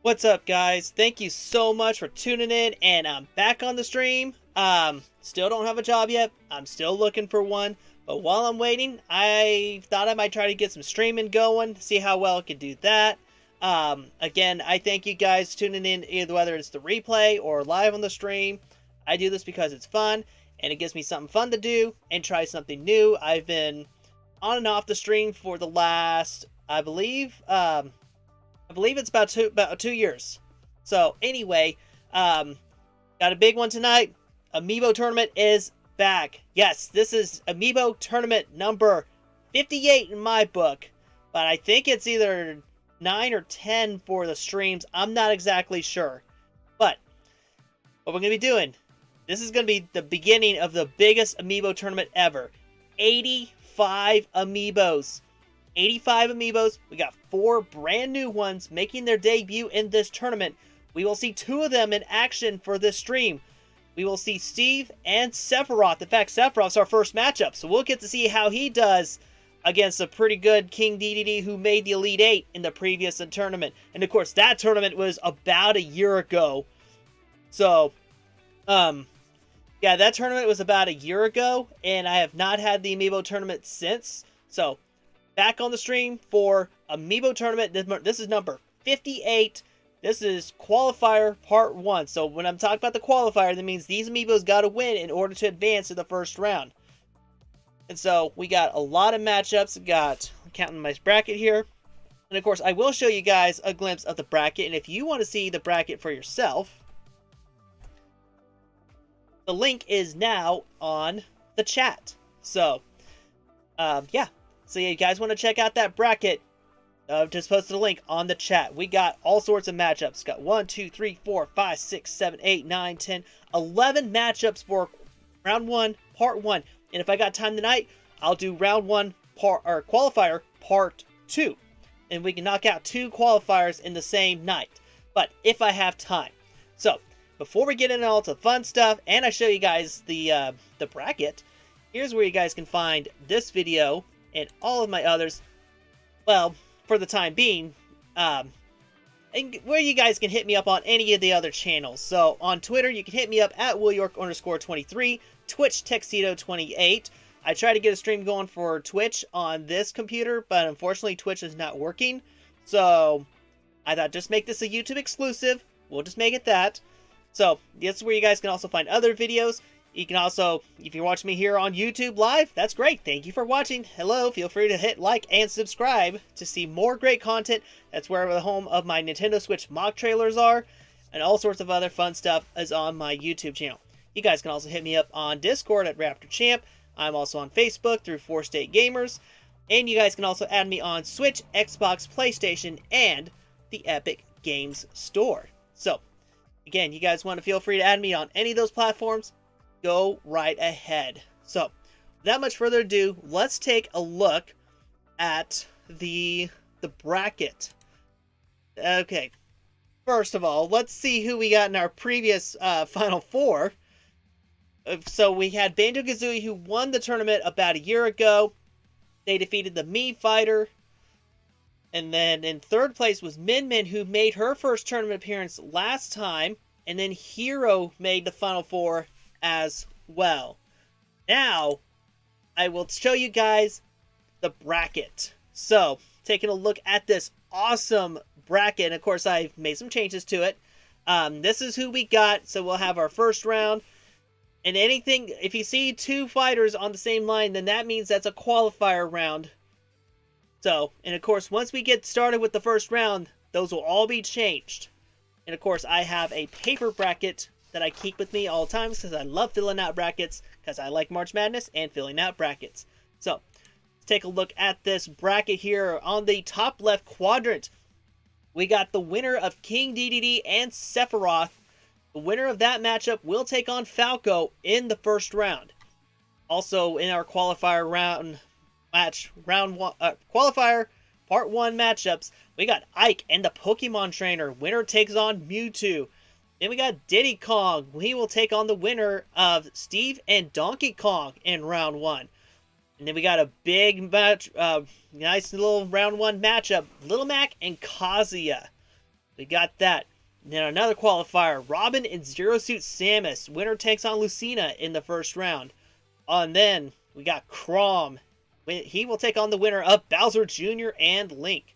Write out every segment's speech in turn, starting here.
What's up, guys? Thank you so much for tuning in, and I'm back on the stream. Still don't have a job yet. I'm still looking for one, but while I'm waiting, I thought I might try to get some streaming going, see how well I can do that. Again, I thank you guys tuning in, either whether it's the replay or live on the stream. I do this because it's fun, and it gives me something fun to do and try something new. I've been on and off the stream for the last, I believe it's about 2 years. So anyway, got a big one tonight. Amiibo tournament is back. Yes, this is Amiibo tournament number 58 in my book, but I think it's either 9 or 10 for the streams. I'm not exactly sure. But what we're going to be doing, this is going to be the beginning of the biggest Amiibo tournament ever. 85 Amiibos. 85 Amiibos. We got 4 brand new ones making their debut in this tournament. We will see 2 of them in action for this stream. We will see Steve and Sephiroth. In fact, Sephiroth's our first matchup, so we'll get to see how he does against a pretty good King DDD who made the Elite 8 in the previous tournament. And of course, that tournament was about a year ago. So, yeah, that tournament was about a year ago, and I have not had the Amiibo tournament since. So, back on the stream for Amiibo tournament. This is number 58. This is Qualifier Part 1. So when I'm talking about the Qualifier, that means these Amiibos got to win in order to advance to the first round. And so we got a lot of matchups. I'm counting my bracket here. And of course, I will show you guys a glimpse of the bracket. And if you want to see the bracket for yourself, the link is now on the chat. So, yeah. So yeah, you guys want to check out that bracket, just posted a link on the chat. We got all sorts of matchups. Got 1, 2, 3, 4, 5, 6, 7, 8, 9, 10, 11 matchups for round 1, part 1. And if I got time tonight, I'll do round 1 qualifier part 2. And we can knock out 2 qualifiers in the same night. But if I have time. So, before we get into all the fun stuff, and I show you guys the bracket, here's where you guys can find this video and all of my others, well, for the time being, and where you guys can hit me up on any of the other channels. So, on Twitter, you can hit me up at WillYork_23, Twitch Tuxedo28. I try to get a stream going for Twitch on this computer, but unfortunately, Twitch is not working. So, I thought just make this a YouTube exclusive. We'll just make it that. So, that's where you guys can also find other videos. You can also, if you're watching me here on YouTube live, that's great. Thank you for watching. Hello, feel free to hit like and subscribe to see more great content. That's where the home of my Nintendo Switch mock trailers are, and all sorts of other fun stuff is on my YouTube channel. You guys can also hit me up on Discord at Raptor Champ. I'm also on Facebook through 4State Gamers, and you guys can also add me on Switch, Xbox, PlayStation, and the Epic Games Store. So, again, you guys want to feel free to add me on any of those platforms. Go right ahead. So, without much further ado, let's take a look at the bracket. Okay, first of all, let's see who we got in our previous Final Four. So we had Banjo-Kazooie, who won the tournament about a year ago. They defeated the Mii Fighter. And then in third place was Min Min, who made her first tournament appearance last time. And then Hero made the Final Four as well. Now, I will show you guys the bracket. So, taking a look at this awesome bracket, and of course I've made some changes to it. This is who we got, so we'll have our first round. And anything, if you see 2 fighters on the same line, then that means that's a qualifier round. So, and of course, once we get started with the first round, those will all be changed. And of course, I have a paper bracket that I keep with me all the time because I love filling out brackets, because I like March Madness and filling out brackets. So, let's take a look at this bracket here. On the top left quadrant, we got the winner of King DDD and Sephiroth. The winner of that matchup will take on Falco in the first round. Also, in our qualifier qualifier part 1 matchups, we got Ike and the Pokemon Trainer. Winner takes on Mewtwo. Then we got Diddy Kong. He will take on the winner of Steve and Donkey Kong in round 1. And then we got a big match, nice little round 1 matchup, Little Mac and Kazuya. We got that. Then another qualifier, Robin and Zero Suit Samus. Winner takes on Lucina in the first round. And then we got Chrom. He will take on the winner of Bowser Jr. and Link.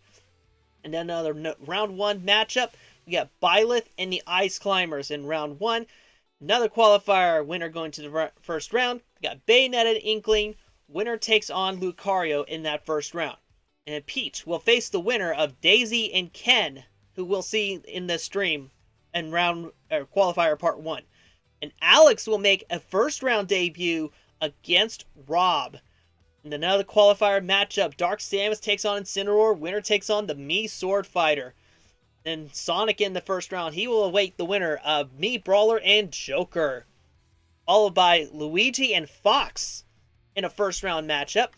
And then another round 1 matchup. We got Byleth and the Ice Climbers in round 1. Another qualifier winner going to the first round. We got Bayonetta and Inkling. Winner takes on Lucario in that first round. And Peach will face the winner of Daisy and Ken, who we'll see in the stream in qualifier part 1. And Alex will make a first round debut against Rob. And another qualifier matchup, Dark Samus takes on Incineroar. Winner takes on the Mii Sword Fighter. And Sonic in the first round, he will await the winner of Mii Brawler and Joker. Followed by Luigi and Fox in a first round matchup.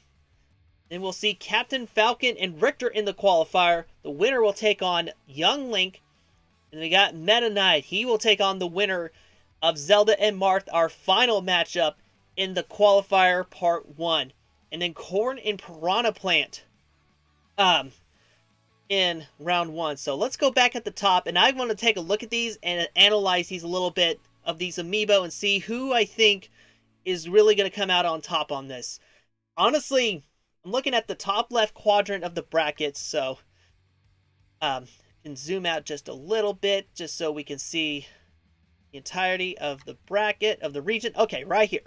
Then we'll see Captain Falcon and Richter in the qualifier. The winner will take on Young Link. And we got Meta Knight. He will take on the winner of Zelda and Marth, our final matchup in the qualifier part 1. And then Corn and Piranha Plant in round 1. So let's go back at the top, and I want to take a look at these and analyze these a little bit of these Amiibo and see who I think is really going to come out on top on this. Honestly, I'm looking at the top left quadrant of the brackets, so can zoom out just a little bit just so we can see the entirety of the bracket of the region. Okay, right here.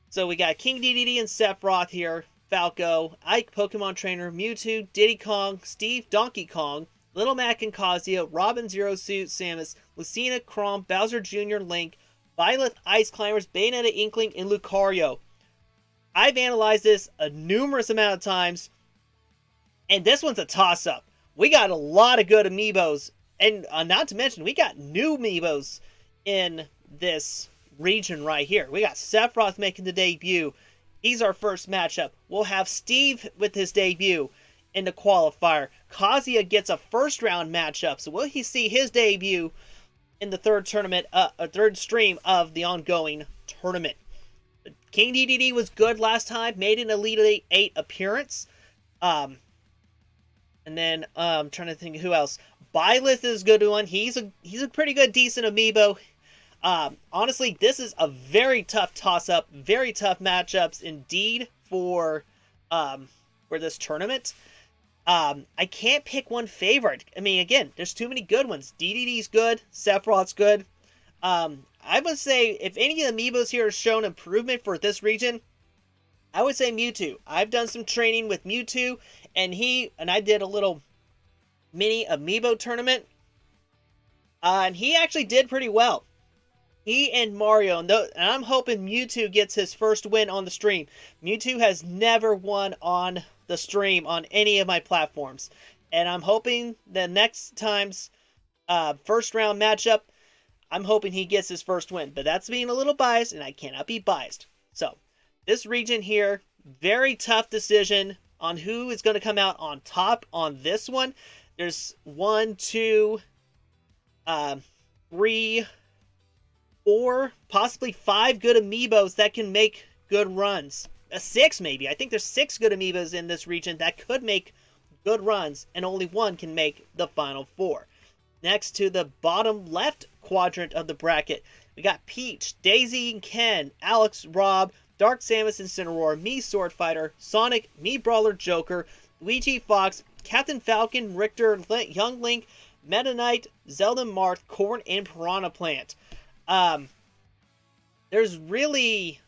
So we got King DDD and Sephiroth here, Falco, Ike Pokemon Trainer, Mewtwo, Diddy Kong, Steve Donkey Kong, Little Mac and Kazuya, Robin Zero Suit Samus, Lucina, Chrom, Bowser Jr., Link, Byleth, Ice Climbers, Bayonetta, Inkling, and Lucario. I've analyzed this a numerous amount of times, and this one's a toss-up. We got a lot of good Amiibos, and not to mention, we got new Amiibos in this region right here. We got Sephiroth making the debut. He's our first matchup. We'll have Steve with his debut in the qualifier. Kazuya gets a first round matchup, so we'll see his debut in the third stream of the ongoing tournament. King DDD was good last time, made an Elite 8 appearance. And then I'm trying to think who else. Byleth is a good one. He's a pretty good, decent Amiibo. Honestly, this is a very tough toss-up, very tough matchups indeed for this tournament. I can't pick one favorite. I mean, again, there's too many good ones. DDD's good, Sephiroth's good. I would say if any of the Amiibos here have shown improvement for this region, I would say Mewtwo. I've done some training with Mewtwo, and I did a little mini Amiibo tournament, and he actually did pretty well. He and Mario, and I'm hoping Mewtwo gets his first win on the stream. Mewtwo has never won on the stream on any of my platforms, and I'm hoping the next time's first round matchup, I'm hoping he gets his first win. But that's being a little biased, and I cannot be biased. So, this region here, very tough decision on who is going to come out on top on this one. There's 1, 2, 3, 4, possibly 5 good Amiibos that can make good runs. 6 maybe. I think there's 6 good Amiibos in this region that could make good runs, and only one can make the final 4. Next to the bottom left quadrant of the bracket, we got Peach, Daisy and Ken, Alex, Rob, Dark Samus and Incineroar, Mii Sword Fighter, Sonic, Mii Brawler Joker, Luigi Fox, Captain Falcon, Richter, Young Link, Meta Knight, Zelda Marth, Corn, and Piranha Plant. There's really,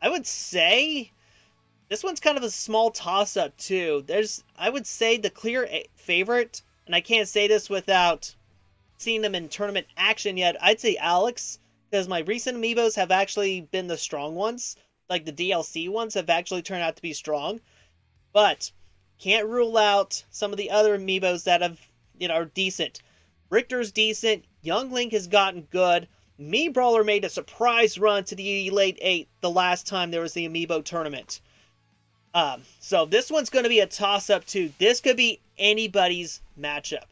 I would say, this one's kind of a small toss-up too. I would say the clear favorite, and I can't say this without seeing them in tournament action yet, I'd say Alex, because my recent Amiibos have actually been the strong ones. Like the DLC ones have actually turned out to be strong. But can't rule out some of the other Amiibos that are decent. Richter's decent. Young Link has gotten good. Mii Brawler made a surprise run to the Elite 8 the last time there was the Amiibo tournament. So this one's going to be a toss-up too. This could be anybody's matchup.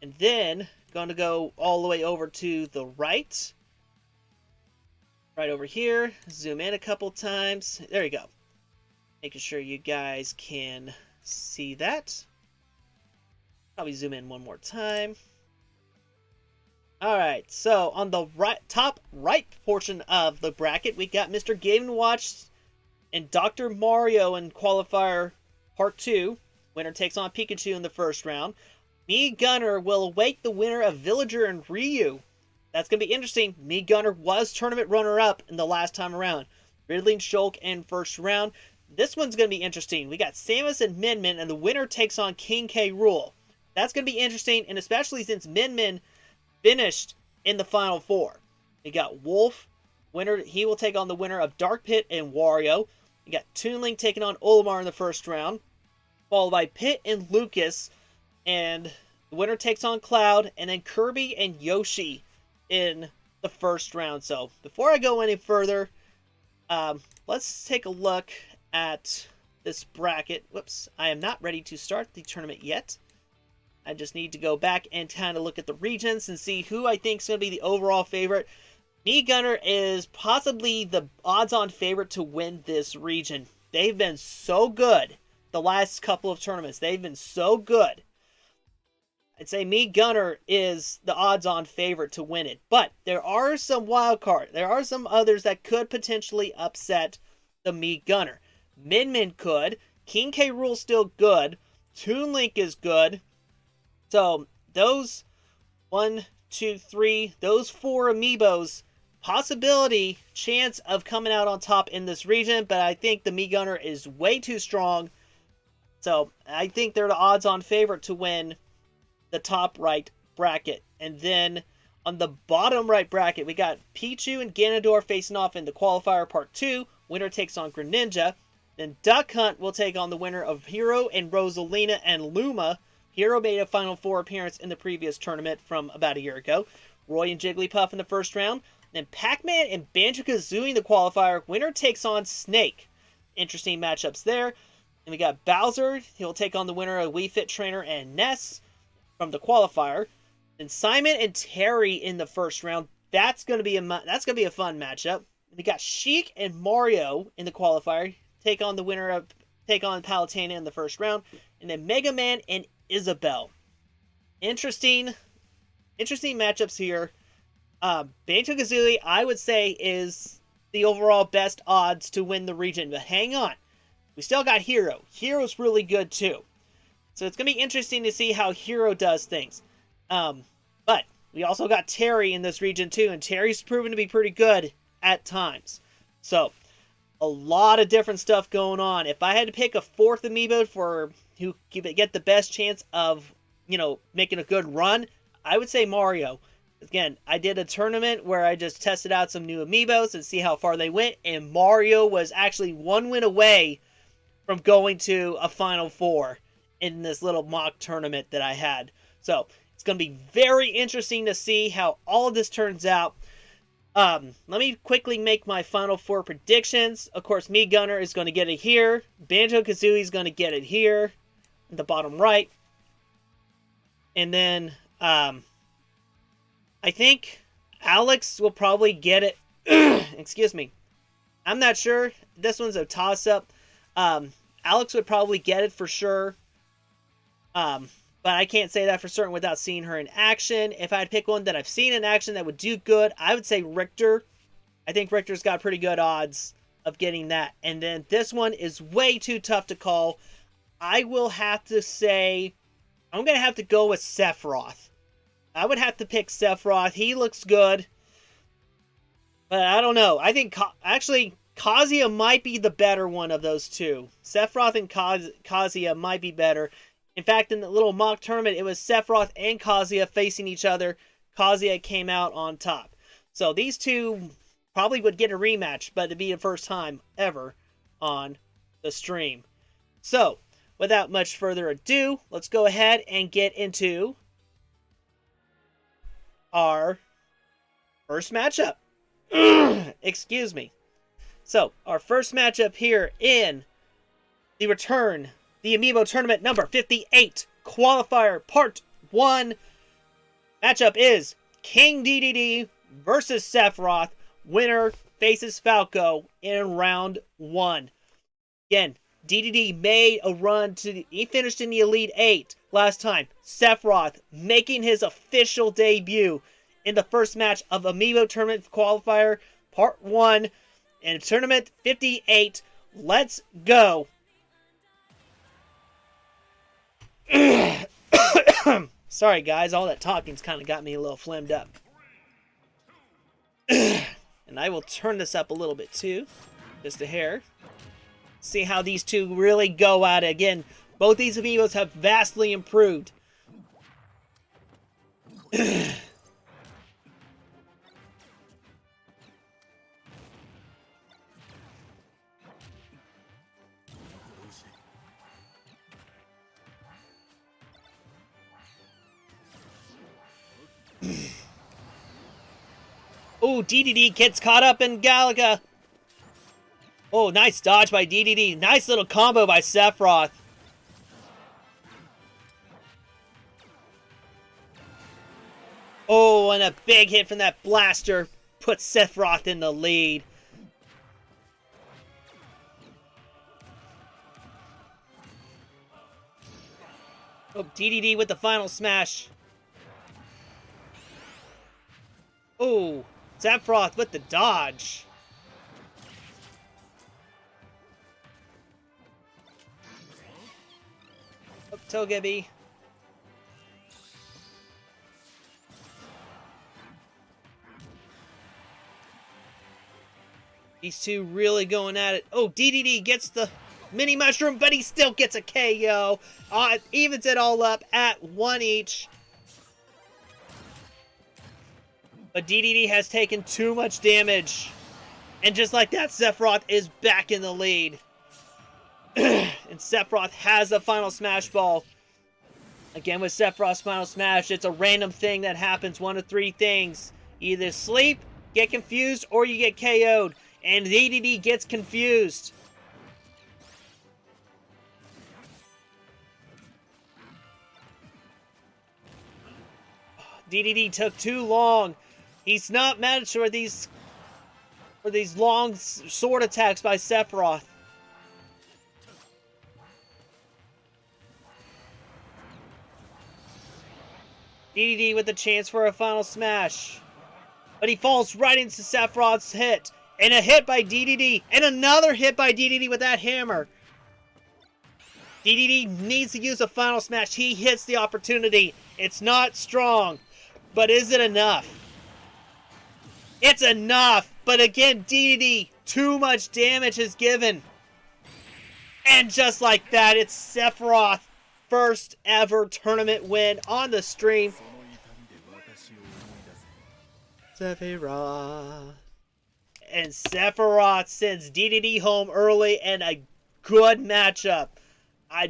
And then, going to go all the way over to the right. Right over here. Zoom in a couple times. There you go. Making sure you guys can see that. Probably zoom in one more time. Alright, so on the top right portion of the bracket, we got Mr. Game & Watch and Dr. Mario in Qualifier Part 2. Winner takes on Pikachu in the first round. Me Gunner will await the winner of Villager and Ryu. That's going to be interesting. Me Gunner was tournament runner-up in the last time around. Ridley and Shulk in first round. This one's going to be interesting. We got Samus and Min Min, and the winner takes on King K. Rool. That's going to be interesting, and especially since Min Min finished in the Final Four. We got Wolf. Winner, he will take on the winner of Dark Pit and Wario. We got Toon Link taking on Olimar in the first round. Followed by Pit and Lucas. And the winner takes on Cloud. And then Kirby and Yoshi in the first round. So before I go any further, let's take a look at this bracket. Whoops, I am not ready to start the tournament yet. I just need to go back and kind of look at the regions and see who I think is going to be the overall favorite. Me Gunner is possibly the odds-on favorite to win this region. They've been so good the last couple of tournaments. They've been so good. I'd say Me Gunner is the odds-on favorite to win it. But there are some wild cards. There are some others that could potentially upset the Me Gunner. Min Min could. King K. Rool's still good. Toon Link is good. So those 1, 2, 3, those 4 Amiibos, possibility, chance of coming out on top in this region. But I think the Me Gunner is way too strong. So I think they're the odds-on favorite to win the top right bracket. And then on the bottom right bracket, we got Pichu and Ganondorf facing off in the Qualifier Part 2. Winner takes on Greninja. Then Duck Hunt will take on the winner of Hero and Rosalina and Luma. Hero made a Final Four appearance in the previous tournament from about a year ago. Roy and Jigglypuff in the first round. Then Pac-Man and Banjo-Kazooie in the Qualifier. Winner takes on Snake. Interesting matchups there. And we got Bowser. He'll take on the winner of Wii Fit Trainer and Ness from the Qualifier. Then Simon and Terry in the first round. That's gonna be a fun matchup. We got Sheik and Mario in the Qualifier. Take on Palutena in the first round. And then Mega Man and Isabelle. Interesting matchups here. Banjo-Kazooie, I would say, is the overall best odds to win the region. But hang on. We still got Hero. Hero's really good too. So it's going to be interesting to see how Hero does things. But we also got Terry in this region too. And Terry's proven to be pretty good at times. So a lot of different stuff going on. If I had to pick a fourth Amiibo for who get the best chance of, making a good run, I would say Mario. Again, I did a tournament where I just tested out some new Amiibos and see how far they went. And Mario was actually one win away from going to a Final Four in this little mock tournament that I had. So it's going to be very interesting to see how all of this turns out. Let me quickly make my Final Four predictions. Of course, Me Gunner is going to get it here. Banjo-Kazooie is going to get it here, in the bottom right. And then, I think Alex will probably get it. Excuse me. I'm not sure. This one's a toss-up. Alex would probably get it for sure. But I can't say that for certain without seeing her in action. If I had to pick one that I've seen in action that would do good, I would say Richter. I think Richter's got pretty good odds of getting that. And then this one is way too tough to call. I will have to say, I'm going to have to go with Sephiroth. I would have to pick Sephiroth. He looks good. But I don't know. I think, actually, Kazuya might be the better one of those two. Sephiroth and Kazuya might be better. In fact, in the little mock tournament, it was Sephiroth and Kazuya facing each other. Kazuya came out on top. So these two probably would get a rematch, but it'd be the first time ever on the stream. So, without much further ado, let's go ahead and get into our first matchup. Excuse me. So, our first matchup here in the return, the Amiibo Tournament number 58, Qualifier Part 1. Matchup is King DDD versus Sephiroth. Winner faces Falco in round 1. Again, DDD made a run to... He finished in the Elite 8 last time. Sephiroth making his official debut in the first match of Amiibo Tournament Qualifier Part 1 in Tournament 58. Let's go. Sorry guys, all that talking's kind of got me a little flamed up. And I will turn this up a little bit too. Just a hair. See how these two really go at it. Again, both these Amiibos have vastly improved. Oh, DDD gets caught up in Galaga. Oh, nice dodge by DDD. Nice little combo by Sephiroth. Oh, and a big hit from that blaster puts Sephiroth in the lead. Oh, DDD with the final smash. Oh, Sephiroth with the dodge. Oh, Togebi. These two really going at it. Oh, DDD gets the mini mushroom, but he still gets a KO. Evens it all up at 1 each. But DDD has taken too much damage. And just like that, Sephiroth is back in the lead. And Sephiroth has the final smash ball. Again, with Sephiroth's final smash, it's a random thing that happens. One of three things. Either sleep, get confused, or you get KO'd. And DDD gets confused. DDD took too long. He's not matched for these long sword attacks by Sephiroth. DDD with the chance for a final smash. But he falls right into Sephiroth's hit. And a hit by DDD. And another hit by DDD with that hammer. DDD needs to use a final smash. He hits the opportunity. It's not strong. But is it enough? It's enough. But again, DDD, too much damage is given. And just like that, it's Sephiroth. First ever tournament win on the stream. Sephiroth. And Sephiroth sends DDD home early and a good matchup. A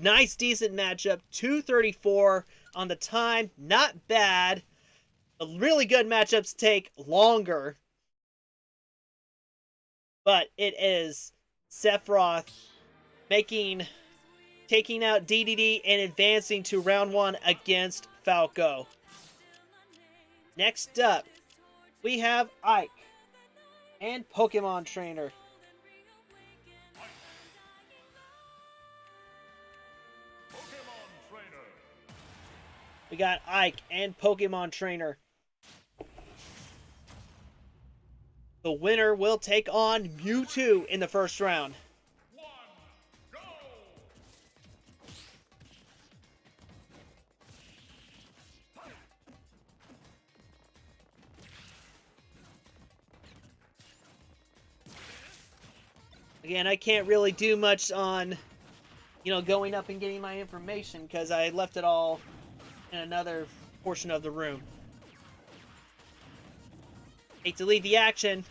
nice, decent matchup. 234 on the time. Not bad. Really good matchups take longer. But it is Sephiroth taking out DDD and advancing to round 1 against Falco. Next up, we have Ike and Pokemon Trainer. We got Ike and Pokemon Trainer. The winner will take on Mewtwo in the first round. Again, I can't really do much on, going up and getting my information because I left it all in another portion of the room. Hate to leave the action.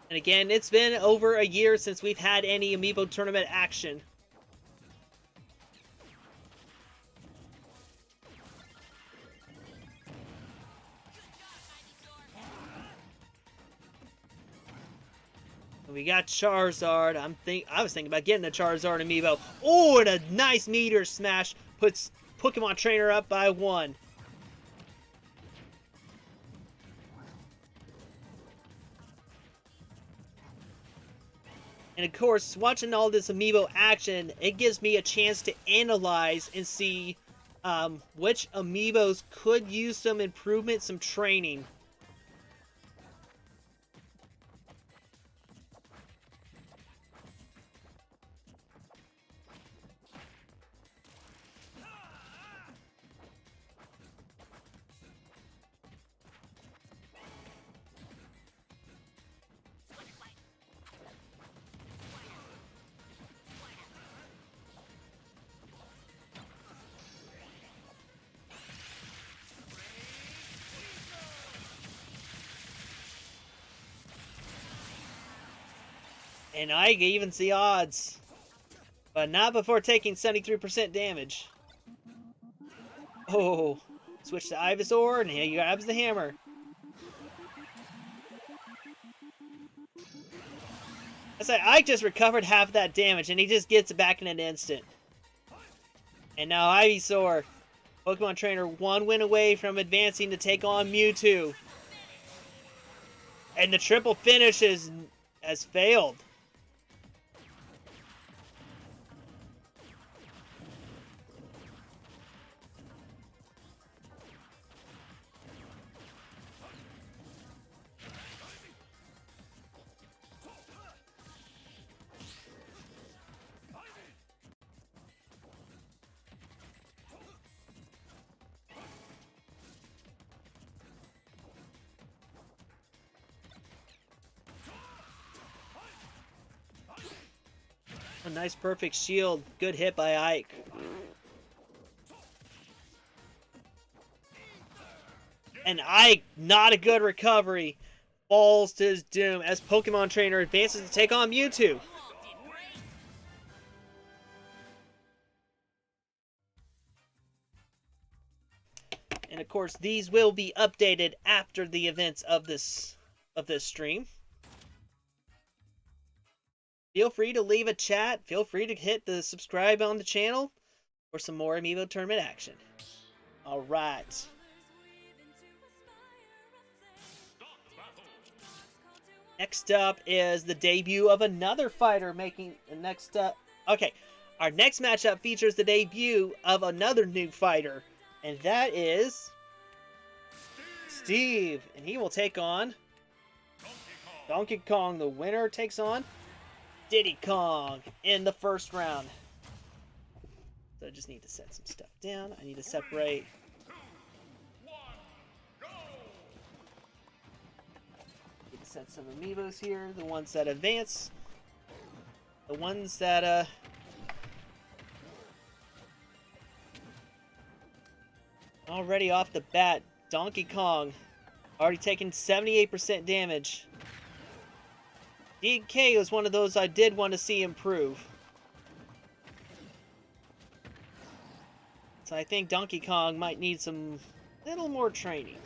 And again, it's been over a year since we've had any Amiibo tournament action. We got Charizard. I was thinking about getting a Charizard Amiibo. Oh, and a nice meteor smash puts Pokemon Trainer up by 1. And of course, watching all this Amiibo action, it gives me a chance to analyze and see which Amiibos could use some improvement, some training. And I even see odds. But not before taking 73% damage. Oh, switch to Ivysaur, and he grabs the hammer. I said, I just recovered half that damage, and he just gets it back in an instant. And now Ivysaur, Pokemon Trainer, one win away from advancing to take on Mewtwo. And the triple finish has failed. A nice perfect shield. Good hit by Ike. And Ike, not a good recovery. Falls to his doom as Pokemon Trainer advances to take on Mewtwo. And of course, these will be updated after the events of this stream. Feel free to leave a chat. Feel free to hit the subscribe on the channel for some more Amiibo tournament action. All right. Next up is the debut of another fighter making next up. Okay, our next matchup features the debut of another new fighter, and that is Steve, and he will take on Donkey Kong. The winner takes on Diddy Kong in the first round. So I just need to set some stuff down. I need to separate. Need to set some Amiibos here. The ones that advance. The ones that already off the bat, Donkey Kong already taken 78% damage. DK was one of those I did want to see improve. So I think Donkey Kong might need some little more training.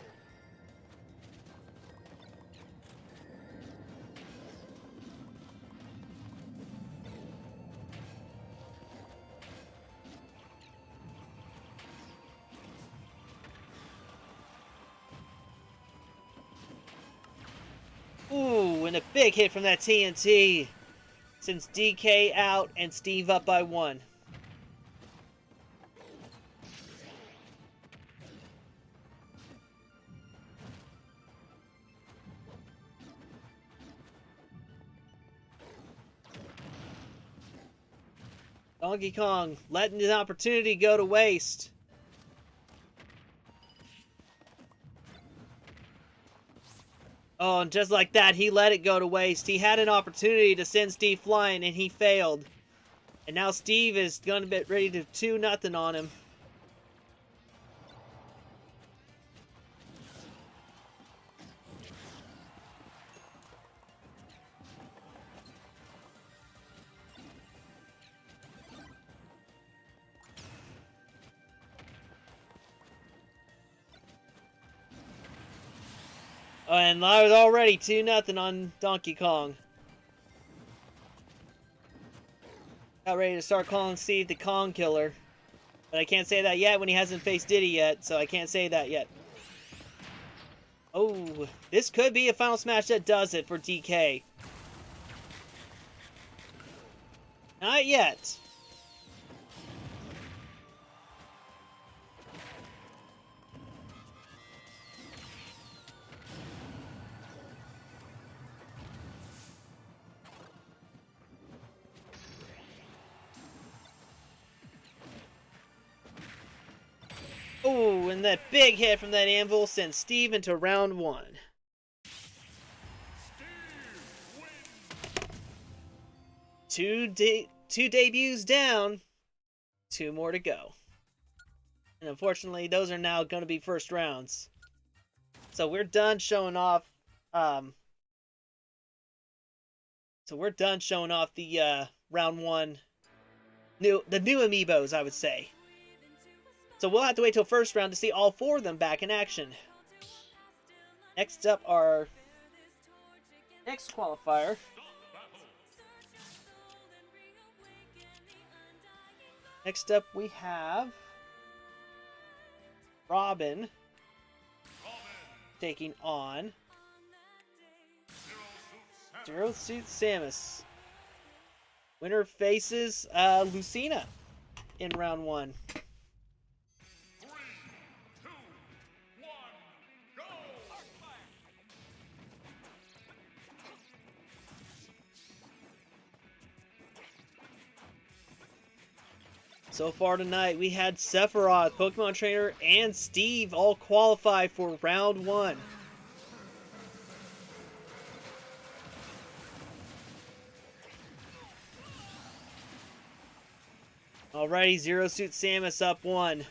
Ooh, and a big hit from that TNT. Sends DK out and Steve up by 1. Donkey Kong letting the opportunity go to waste. Oh, and just like that, he let it go to waste. He had an opportunity to send Steve flying, and he failed. And now Steve is going to be ready to 2-0 on him. Oh, and I was already 2-0 on Donkey Kong. Got ready to start calling Steve the Kong Killer. But I can't say that yet when he hasn't faced Diddy yet, so I can't say that yet. Oh, this could be a final smash that does it for DK. Not yet. Oh, and that big hit from that anvil sends Steve into round 1. Two debuts down. 2 more to go. And unfortunately, those are now going to be first rounds. So we're done showing off. The round 1 new amiibos, I would say. So we'll have to wait till first round to see all 4 of them back in action. Next up, our next qualifier. Next up, we have Robin taking on Zero Suit Samus. Winner faces Lucina in round 1. 3, 2, 1, go! So far tonight, we had Sephiroth, Pokemon Trainer, and Steve all qualify for round 1. Alrighty, Zero Suit Samus up 1.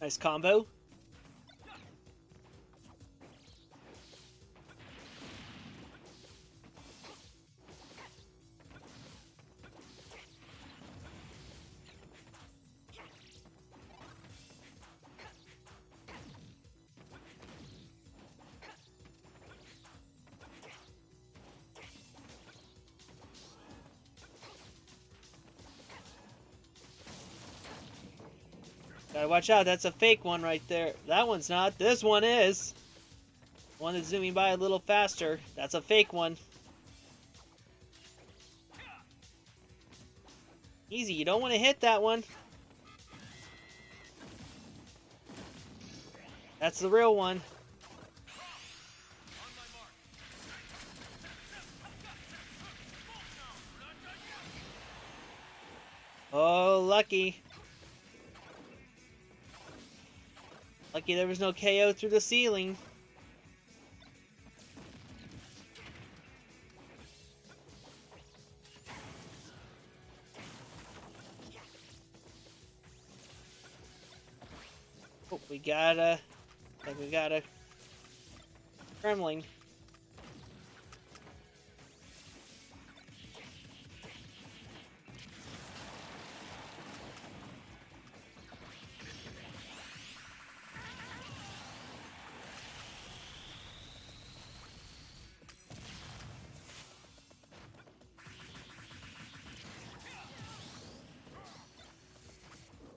Nice combo. Gotta watch out, that's a fake one right there. That one's not. This one is. One that's zooming by a little faster. That's a fake one. Easy, you don't want to hit that one. That's the real one. Oh, lucky. Lucky there was no KO through the ceiling. Oh, we got a Gremlin.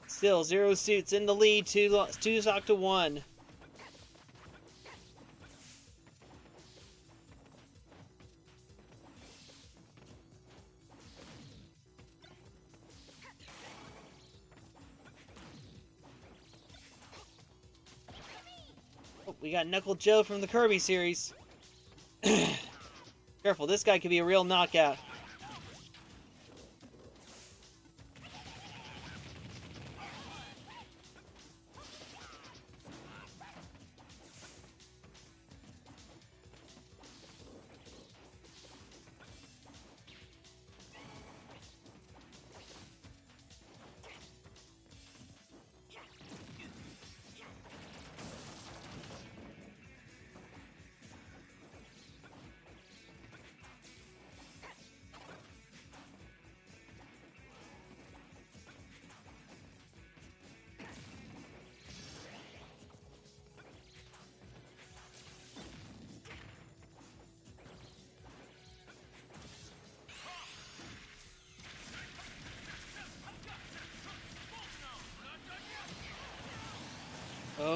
Still, Zero Suit's in the lead, 2 stock to 1. Oh, we got Knuckle Joe from the Kirby series. Careful, this guy could be a real knockout.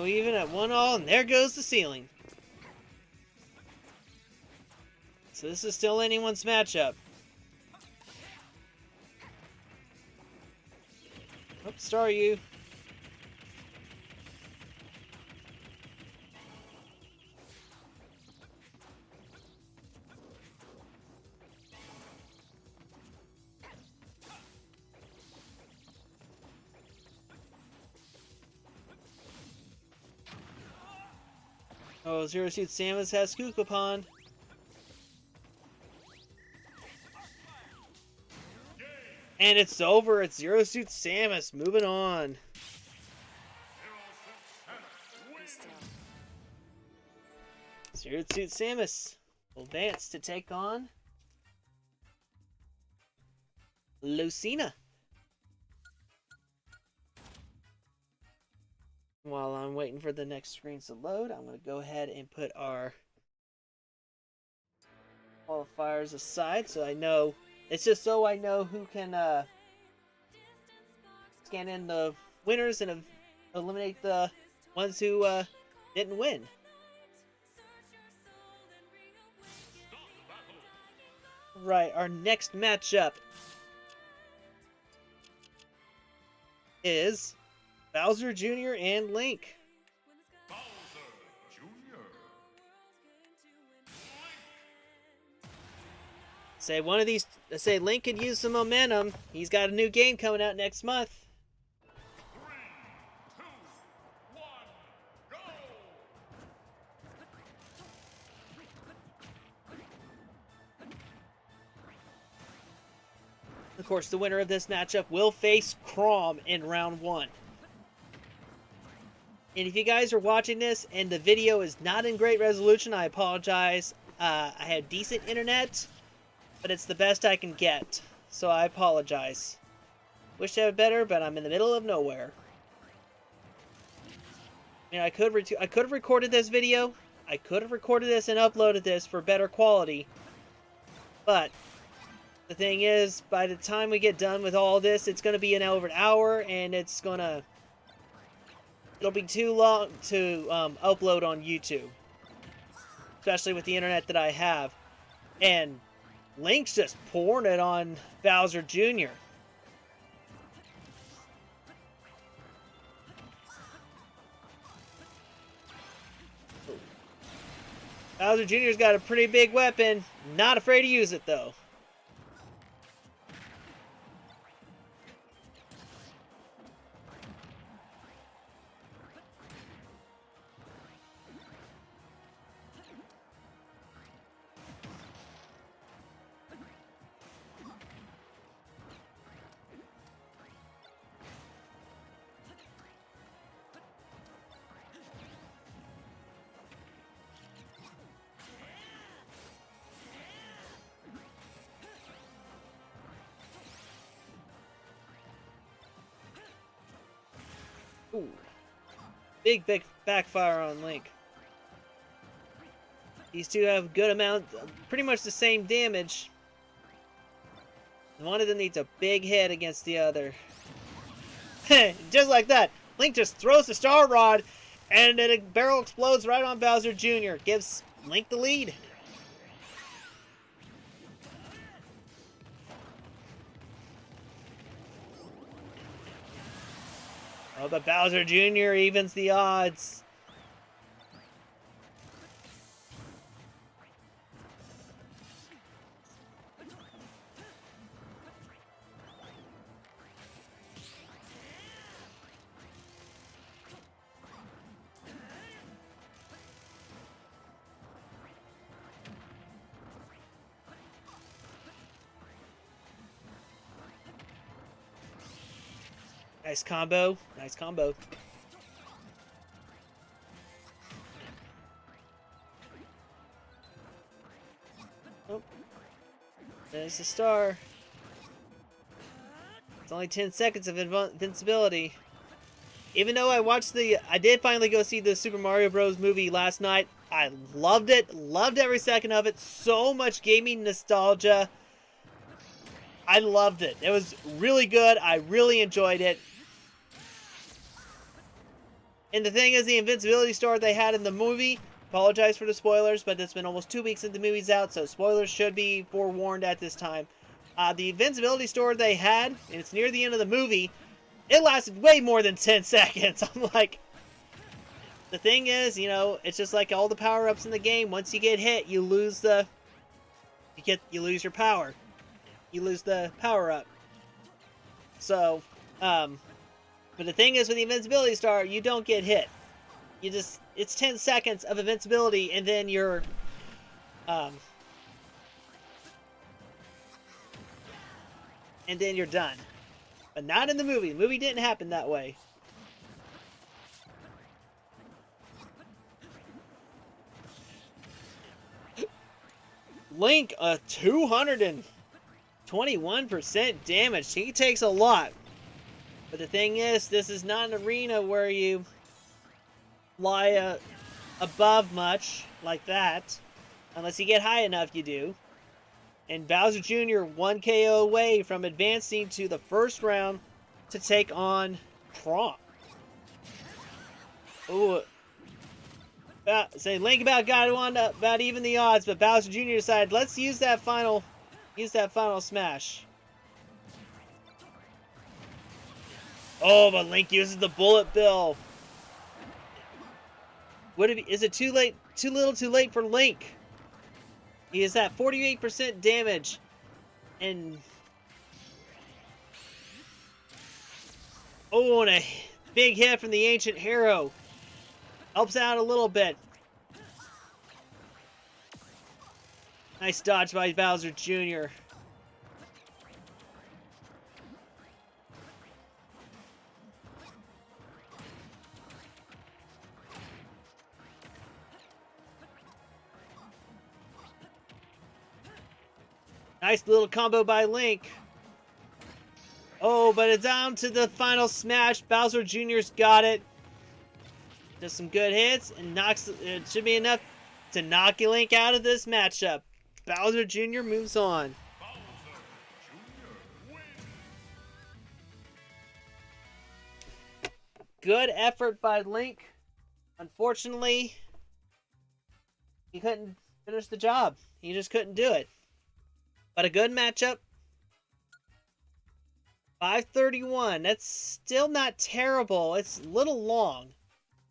Now even at 1-all, and there goes the ceiling. So this is still anyone's matchup. Oh, star you. Oh, Zero Suit Samus has Kukulkan. And it's over. It's Zero Suit Samus. Moving on. Zero Suit Samus will advance to take on Lucina. While I'm waiting for the next screens to load, I'm going to go ahead and put our qualifiers aside so I know. It's just so I know who can scan in the winners and eliminate the ones who didn't win. Right, our next matchup is Bowser Jr. and Link. Bowser Jr. Say one of these. Say Link could use some momentum. He's got a new game coming out next month. 3, 2, 1, go! Of course, the winner of this matchup will face Chrom in round 1. And if you guys are watching this and the video is not in great resolution, I apologize. I have decent internet, but it's the best I can get, so I apologize. Wish to have it better, but I'm in the middle of nowhere. I mean, I could have recorded this video. I could have recorded this and uploaded this for better quality. But the thing is, by the time we get done with all this, it's going to be over an hour, and it'll be too long to upload on YouTube. Especially with the internet that I have. And Link's just pouring it on Bowser Jr. Bowser Jr.'s got a pretty big weapon. Not afraid to use it, though. Ooh. Big backfire on Link. These two have good amount, pretty much the same damage. One of them needs a big hit against the other. Just like that, Link just throws the Star Rod, and then a barrel explodes right on Bowser Jr. Gives Link the lead. Oh, but Bowser Jr. evens the odds. Nice combo. Nice combo. Oh. There's the star. It's only 10 seconds of invincibility. Even though I did finally go see the Super Mario Bros. Movie last night. I loved it. Loved every second of it. So much gaming nostalgia. I loved it. It was really good. I really enjoyed it. And the thing is, the invincibility sword they had in the movie, apologize for the spoilers, but it's been almost 2 weeks since the movie's out, so spoilers should be forewarned at this time. The invincibility sword they had, and it's near the end of the movie, it lasted way more than 10 seconds. I'm like, the thing is, you know, it's just like all the power-ups in the game. Once you get hit, you lose the, you lose your power. You lose the power-up. So, but the thing is with the invincibility star, you don't get hit. You just, it's 10 seconds of invincibility, and then you're, and then you're done. But not in the movie. The movie didn't happen that way. Link, 221% damage. He takes a lot. But the thing is, this is not an arena where you fly above much like that. Unless you get high enough, you do. And Bowser Jr. 1 KO away from advancing to the first round to take on Trump. Ooh. Say Link about got on about even the odds, but Bowser Jr. decided, let's use that final smash. Oh, but Link uses the bullet bill. Is it too late? Too little, too late for Link. He is at 48% damage, and oh, and a big hit from the ancient hero helps out a little bit. Nice dodge by Bowser Jr. Nice little combo by Link. Oh, but it's down to the final smash. Bowser Jr.'s got it. Does some good hits and knocks. It should be enough to knock Link out of this matchup. Bowser Jr. moves on. Bowser Jr. wins. Good effort by Link. Unfortunately, he couldn't finish the job. He just couldn't do it. But a good matchup. 531. That's still not terrible. It's a little long.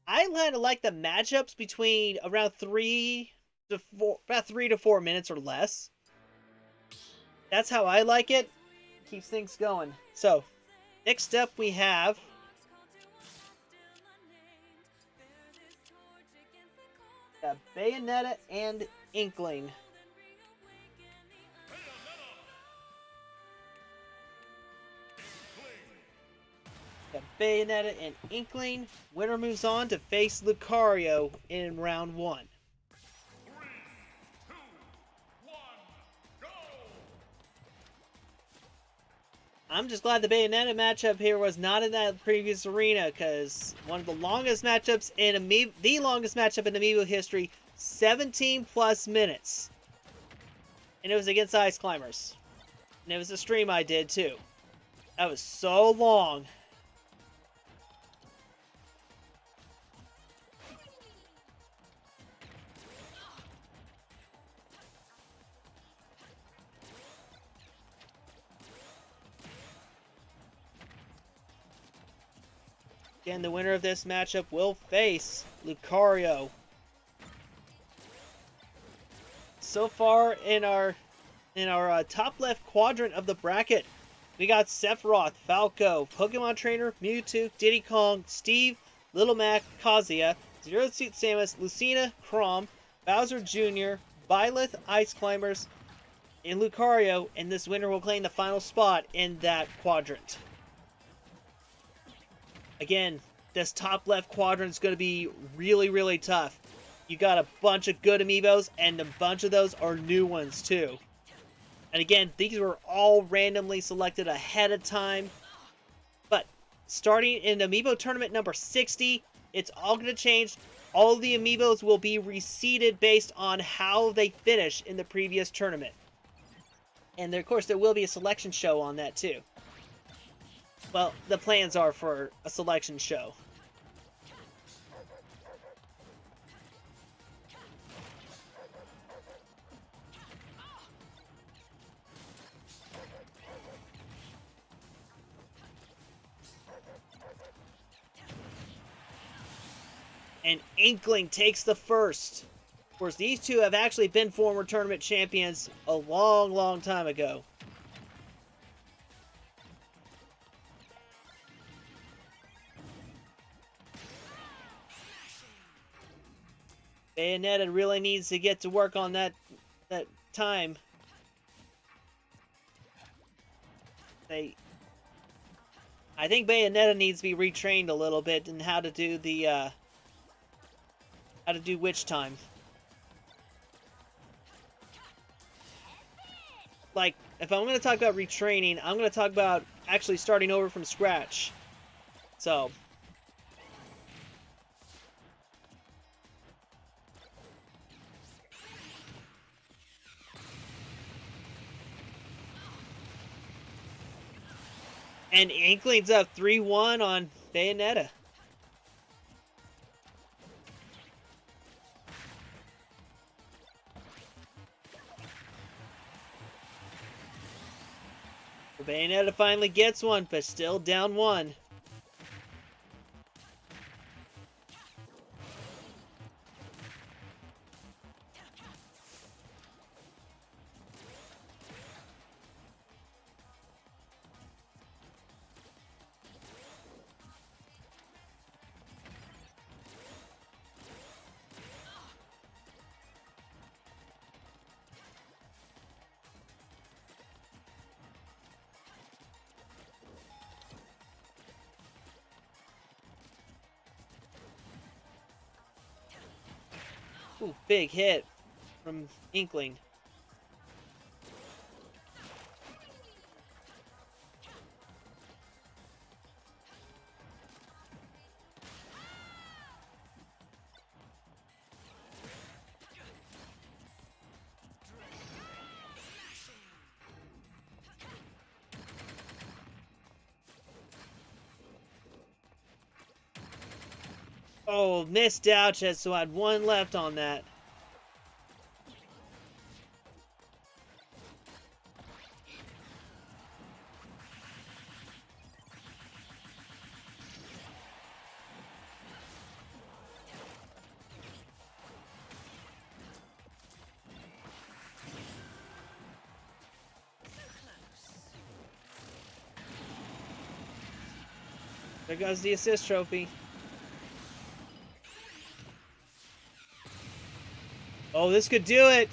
I kind of like the matchups between around 3 to 4 minutes or less. That's how I like it. Keeps things going. So, next up we have Bayonetta and Inkling. Bayonetta and Inkling. Winner moves on to face Lucario in round 1. 3, 2, 1, go! I'm just glad the Bayonetta matchup here was not in that previous arena, because one of the longest matchups in the longest matchup in Amiibo history, 17 plus minutes. And it was against Ice Climbers. And it was a stream I did too. That was so long. Again, the winner of this matchup will face Lucario. So far in our top left quadrant of the bracket, we got Sephiroth, Falco, Pokemon Trainer, Mewtwo, Diddy Kong, Steve, Little Mac, Kazuya, Zero Suit Samus, Lucina, Chrom, Bowser Jr., Byleth, Ice Climbers, and Lucario, and this winner will claim the final spot in that quadrant. Again, this top left quadrant is going to be really, really tough. You got a bunch of good amiibos, and a bunch of those are new ones too. And again, these were all randomly selected ahead of time. But starting in Amiibo tournament number 60, it's all going to change. All the amiibos will be reseeded based on how they finish in the previous tournament. And of course, there will be a selection show on that too. Well, the plans are for a selection show. And Inkling takes the first. Of course, these two have actually been former tournament champions a long, long time ago. Bayonetta really needs to get to work on that time. I think Bayonetta needs to be retrained a little bit in how to do the how to do witch time. Like, if I'm going to talk about retraining, I'm going to talk about actually starting over from scratch. So, and Inkling's up 3-1 on Bayonetta. Bayonetta finally gets one, but still down one. Ooh, big hit from Inkling. Oh, missed out, so I had one left on that. There goes the assist trophy. Oh, this could do it.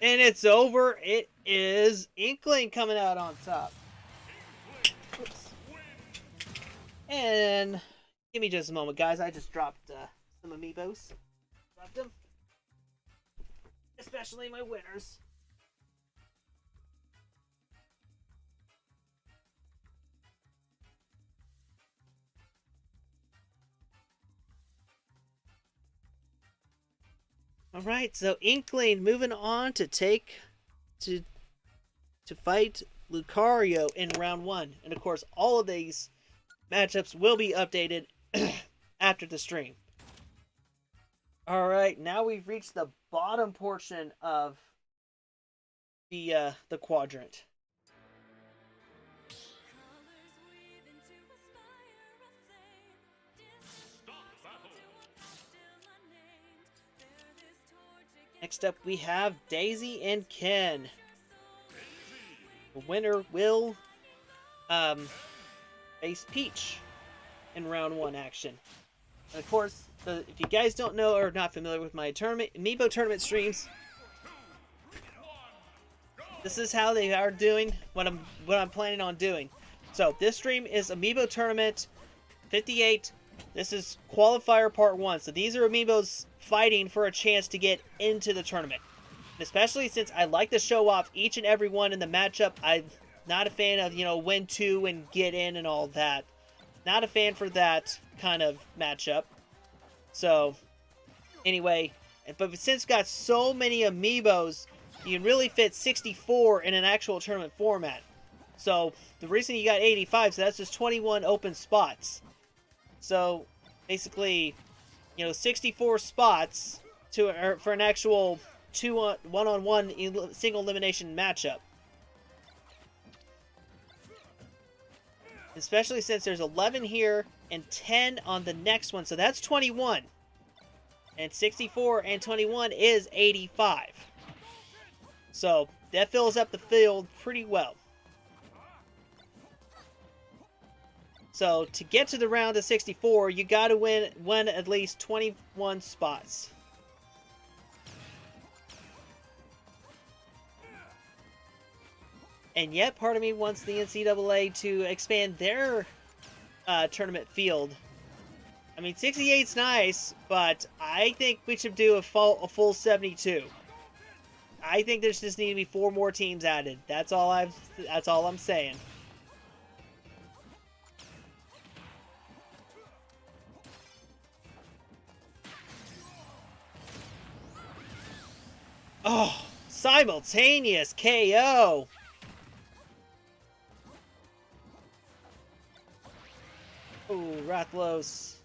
And it's over. It is Inkling coming out on top. Oops. And give me just a moment, guys. I just dropped some Amiibos. Dropped them. Especially my winners. Alright, so Inkling moving on to fight Lucario in round 1. And of course, all of these matchups will be updated after the stream. Alright, now we've reached the bottom portion of the quadrant. Next up, we have Daisy and Ken. The winner will face Peach in round 1 action. And of course, if you guys don't know or are not familiar with my Amiibo tournament streams, this is how they are doing what I'm planning on doing. So this stream is Amiibo Tournament 58. This is Qualifier Part 1. So these are Amiibos fighting for a chance to get into the tournament. And especially since I like to show off each and every one in the matchup. I'm not a fan of, win 2 and get in and all that. Not a fan for that kind of matchup. So, anyway, but since got so many Amiibos, you can really fit 64 in an actual tournament format. So, the reason you got 85, so that's just 21 open spots. So, basically, 64 spots for an actual one-on-one single elimination matchup. especially since there's 11 here and 10 on the next one, so that's 21. And 64 and 21 is 85. So that fills up the field pretty well. So to get to the round of 64, you got to win at least 21 spots. And yet, part of me wants the NCAA to expand their tournament field. I mean, 68's nice, but I think we should do a full 72. I think there's just need to be 4 more teams added. That's all I'm saying. Oh, simultaneous KO. Ooh, Rathalos.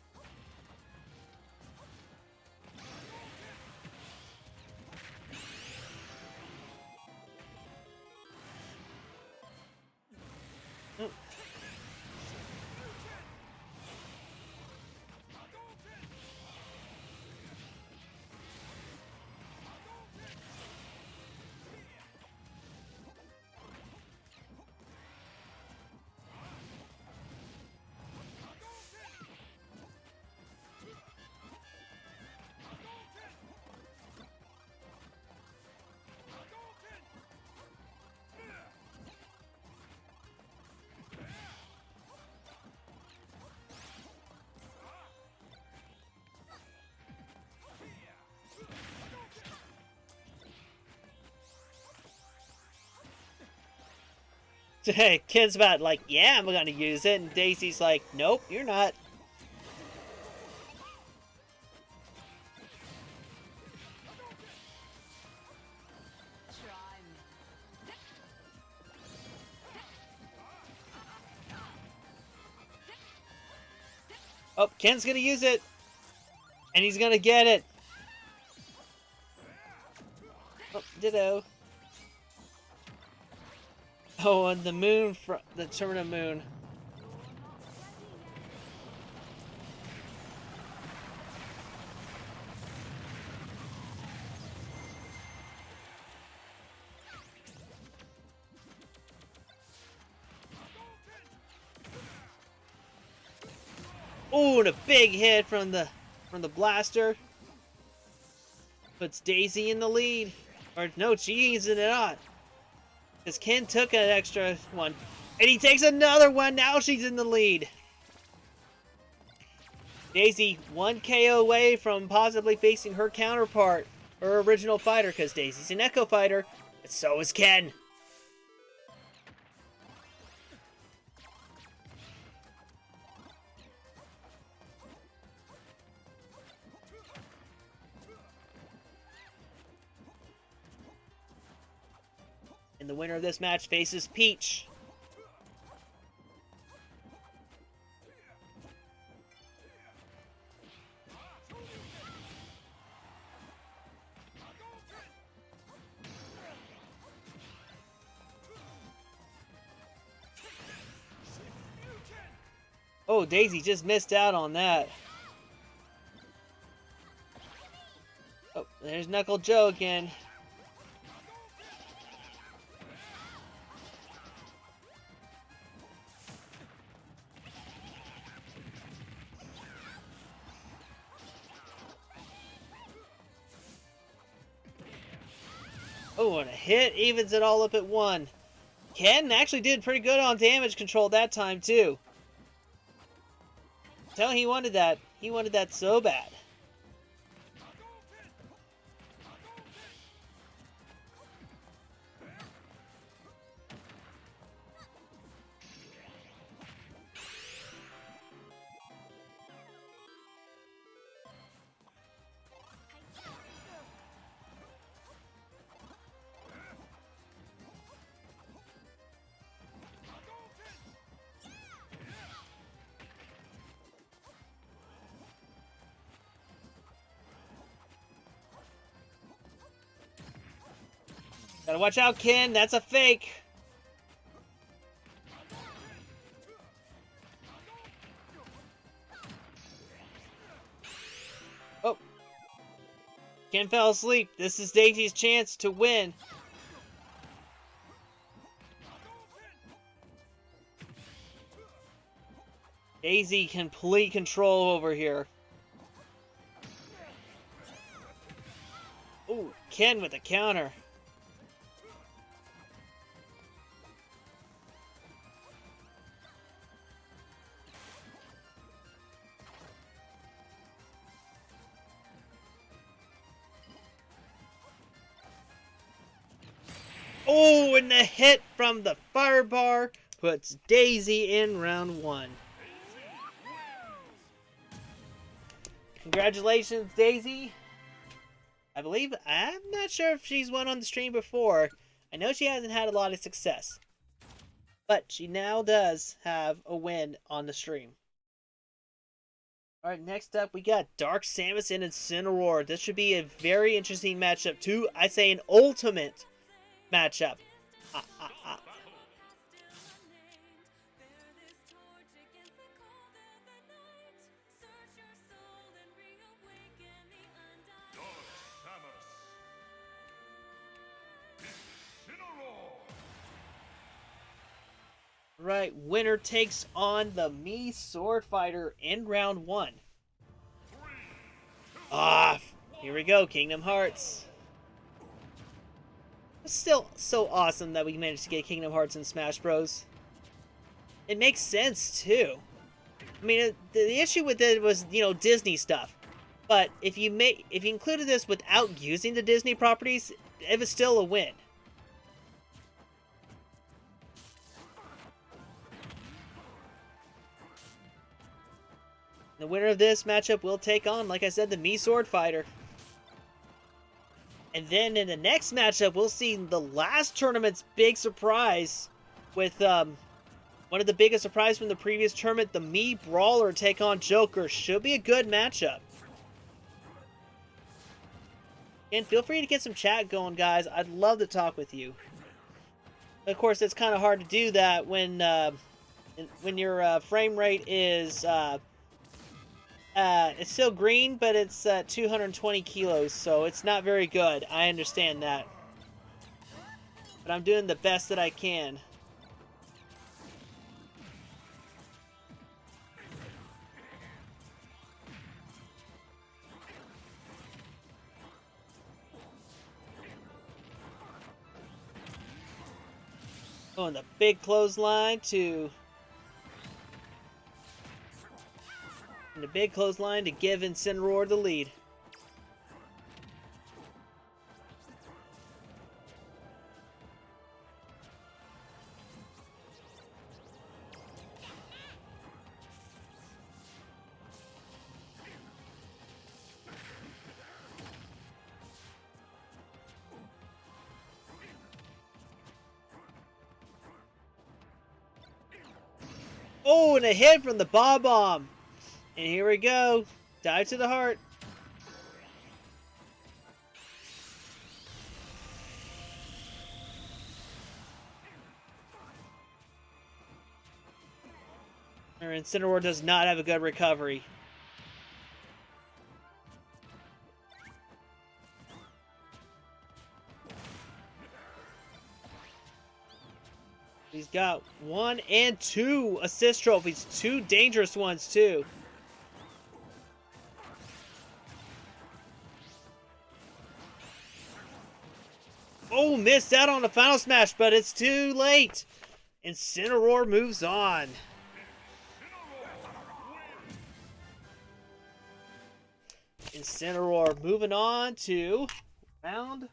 Oh. Hey, Ken's about like, yeah, I'm gonna use it, and Daisy's like, nope, you're not. Oh, Ken's gonna use it, and he's gonna get it. Oh, ditto. Oh, and the moon, the tournament moon. Oh, and a big hit from the blaster. Puts Daisy in the lead. Or no, she's in it not. Because Ken took an extra one. And he takes another one. Now she's in the lead. Daisy 1 KO away from possibly facing her counterpart. Her original fighter. Because Daisy's an Echo fighter. And so is Ken. And the winner of this match faces Peach. Oh, Daisy just missed out on that. Oh, there's Knuckle Joe again. Oh, and a hit evens it all up at 1. Ken actually did pretty good on damage control that time, too. Tell him he wanted that. He wanted that so bad. Gotta watch out, Ken. That's a fake. Ken fell asleep. This is Daisy's chance to win. Daisy, complete control over here. Ooh, Ken with a counter. Oh, and the hit from the fire bar puts Daisy in round 1. Congratulations, Daisy. I'm not sure if she's won on the stream before. I know she hasn't had a lot of success. But she now does have a win on the stream. Alright, next up we got Dark Samus and Incineroar. This should be a very interesting matchup too. I say an ultimate matchup. Right, winner takes on the Mii Sword Fighter in round 1. Here we go, Kingdom Hearts. It's still so awesome that we managed to get Kingdom Hearts in Smash Bros. It makes sense too. I mean, the issue with it was, Disney stuff. But if you included this without using the Disney properties, it was still a win. The winner of this matchup will take on, like I said, the Mii Sword Fighter. And then in the next matchup, we'll see the last tournament's big surprise with one of the biggest surprises from the previous tournament, the Mii Brawler take on Joker. Should be a good matchup. And feel free to get some chat going, guys. I'd love to talk with you. Of course, it's kind of hard to do that when your frame rate is... it's still green, but it's 220 kilos, so it's not very good. I understand that. But I'm doing the best that I can. Oh, and the big clothesline to... And a big clothesline to give Incineroar the lead. Oh, and a hit from the Bob-Omb. And here we go. Dive to the heart. Our Incineroar does not have a good recovery. He's got 1 and 2 assist trophies. 2 dangerous ones, too. Oh, missed out on the final smash, but it's too late. Incineroar moves on. Incineroar moving on to round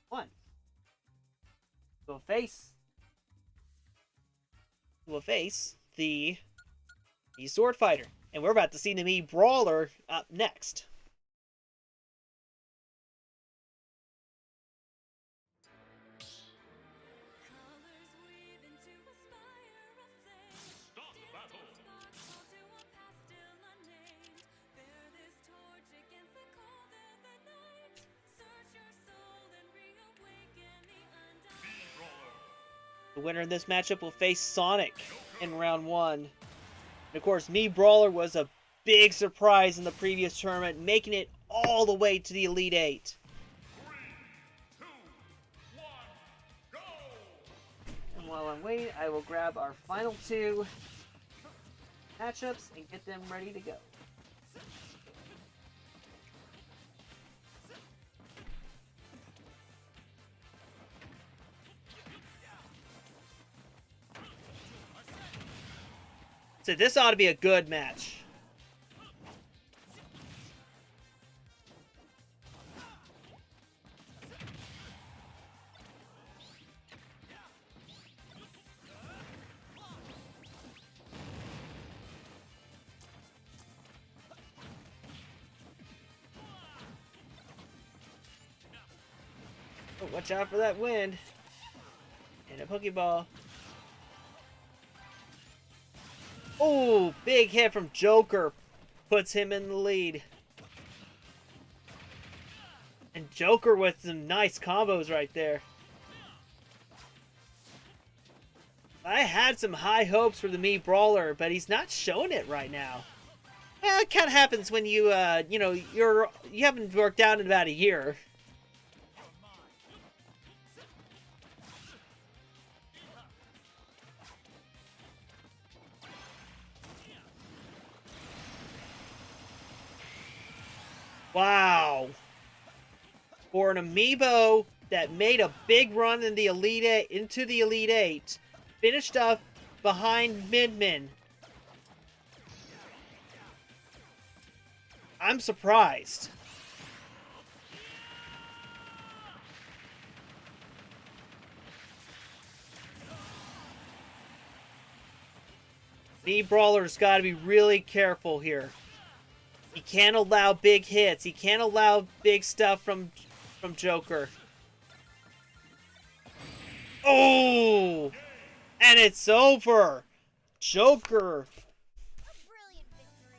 1. We'll face the Mii Sword Fighter. And we're about to see the Mii Brawler up next. The winner of this matchup will face Sonic in round 1. And of course, Mii Brawler was a big surprise in the previous tournament, making it all the way to the Elite 8. while I'm waiting, I will grab our final 2 matchups and get them ready to go. So this ought to be a good match. Oh, watch out for that wind. And a Pokeball. Oh, big hit from Joker. Puts him in the lead. And Joker with some nice combos right there. I had some high hopes for the Mii Brawler, but he's not showing it right now. Well, it kind of happens when you haven't worked out in about a year. Wow. For an Amiibo that made a big run in the Elite Eight, into the Elite Eight, finished up behind Min. I'm surprised. Mii Brawler's got to be really careful here. He can't allow big hits. He can't allow big stuff from Joker. Oh! And it's over! Joker! A brilliant victory.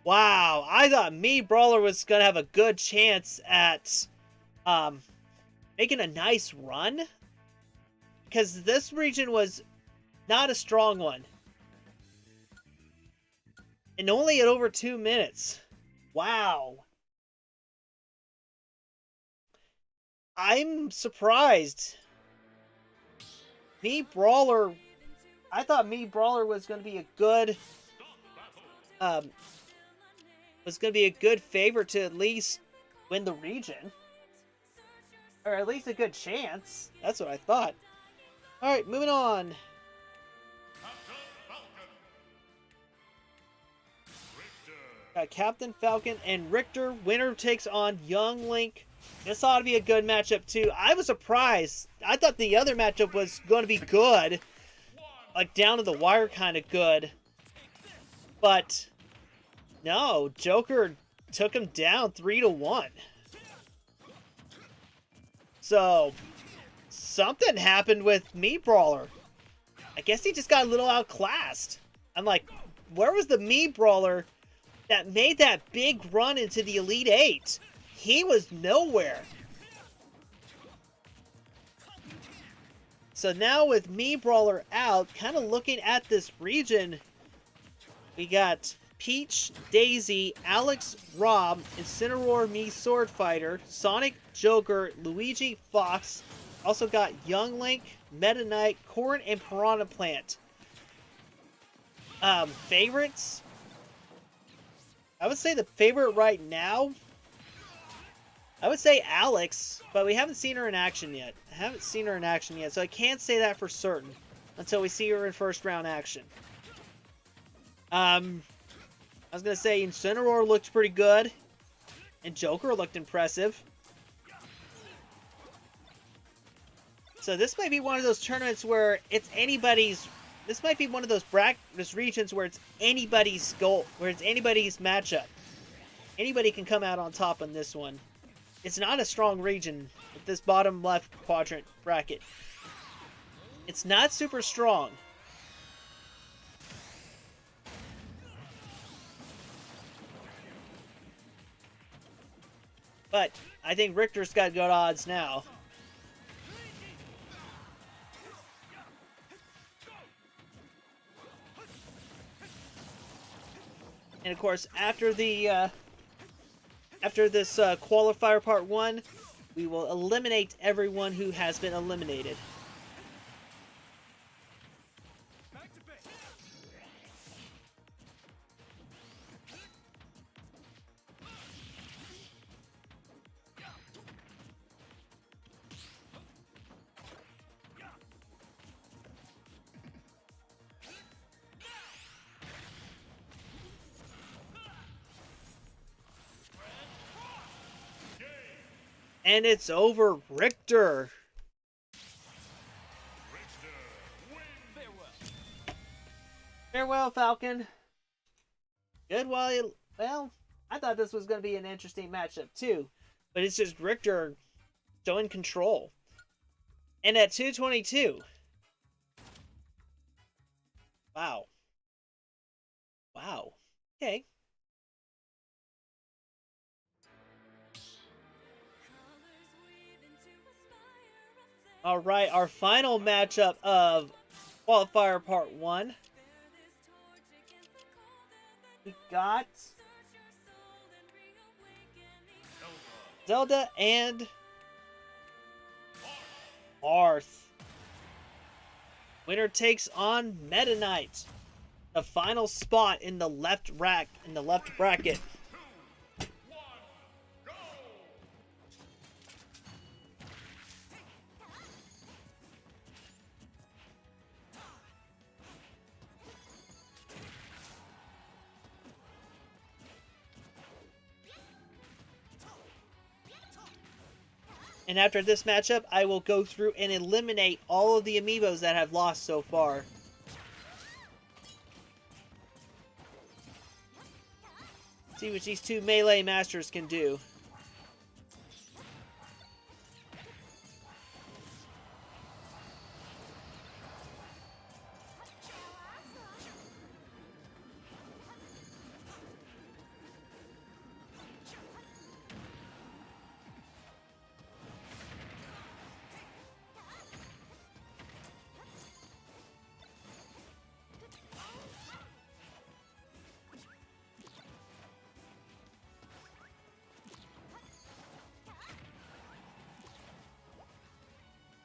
Wow, I thought Mii Brawler was going to have a good chance at making a nice run. Because this region was not a strong one. And only at over 2 minutes. Wow. I'm surprised. Mii Brawler... I thought Mii Brawler was going to be a good... was going to be a good favorite to at least win the region. Or at least a good chance. That's what I thought. Alright, moving on. Captain Falcon and Richter. Winner takes on Young Link. This ought to be a good matchup too. I was surprised. I thought the other matchup was going to be good. Like down to the wire kind of good. But no, Joker took him down 3-1. So something happened with Mii Brawler. I guess he just got a little outclassed. I'm like, where was the Mii Brawler that made that big run into the Elite Eight? He was nowhere. So now with Mii Brawler out, kind of looking at this region, we got Peach, Daisy, Alex, Rob, Incineroar, Mii Sword Fighter, Sonic, Joker, Luigi, Fox. Also got Young Link, Meta Knight, Corn, and Piranha Plant. Favorites? I would say the favorite right now, I would say Alex, but we haven't seen her in action yet. So I can't say that for certain until we see her in first round action. I was going to say Incineroar looked pretty good, and Joker looked impressive. So this might be one of those tournaments where it's anybody's. This might be one of those regions where it's anybody's goal, where it's anybody's matchup. Anybody can come out on top on this one. It's not a strong region with this bottom left quadrant bracket. It's not super strong. But I think Richter's got good odds now. And of course, after this qualifier part 1, we will eliminate everyone who has been eliminated. And it's over, Richter. Farewell, Falcon. Good while you... Well, I thought this was going to be an interesting matchup too. But it's just Richter showing control. And at 222. Wow. Wow. Okay. Alright, our final matchup of Qualifier Part 1. We got Zelda and Marth. Winner takes on Meta Knight. The final spot in the left bracket. And after this matchup, I will go through and eliminate all of the Amiibos that have lost so far. See what these two melee masters can do.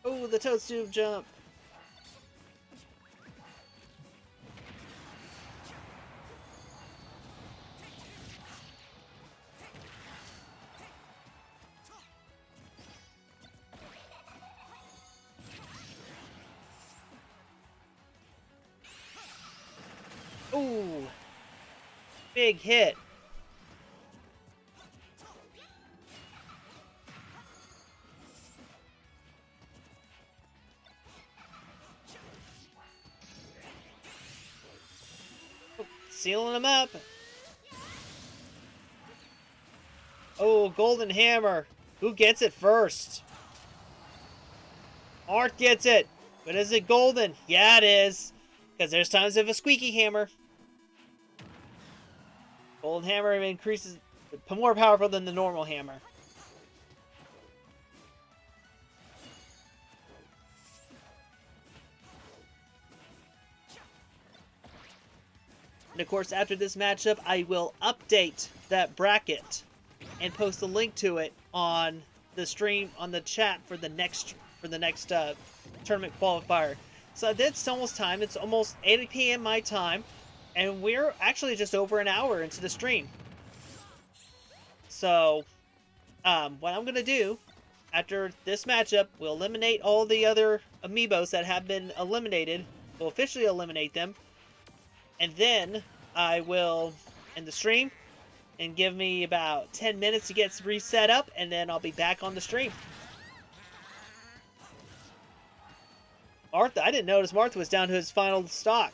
Oh, the toadstool jump. Ooh. Big hit. Sealing him up. Oh, golden hammer. Who gets it first? Art gets it. But is it golden? Yeah, it is. Because there's times of a squeaky hammer. Golden hammer increases, more powerful than the normal hammer. And of course, after this matchup, I will update that bracket and post a link to it on the stream, on the chat for the next tournament qualifier. So it's almost time. It's almost 8 p.m. my time, and we're actually just over an hour into the stream. So, what I'm gonna do after this matchup, we'll eliminate all the other Amiibos that have been eliminated. We'll officially eliminate them. And then I will end the stream and give me about 10 minutes to get reset up, and then I'll be back on the stream. Martha, I didn't notice Martha was down to his final stock.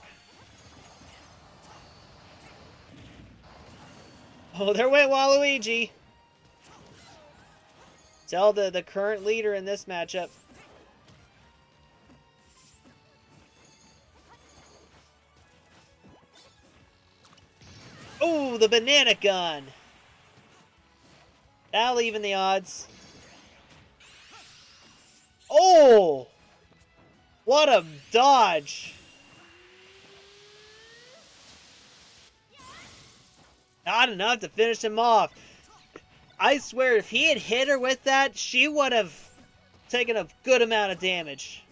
Oh, there went Waluigi. Zelda, the current leader in this matchup. Oh, the banana gun. That'll even the odds. Oh! What a dodge. Not enough to finish him off. I swear, if he had hit her with that, she would have taken a good amount of damage.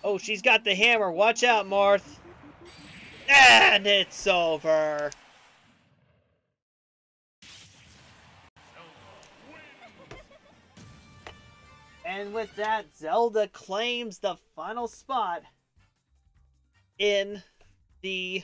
Oh, she's got the hammer. Watch out, Marth. And it's over. And with that, Zelda claims the final spot in the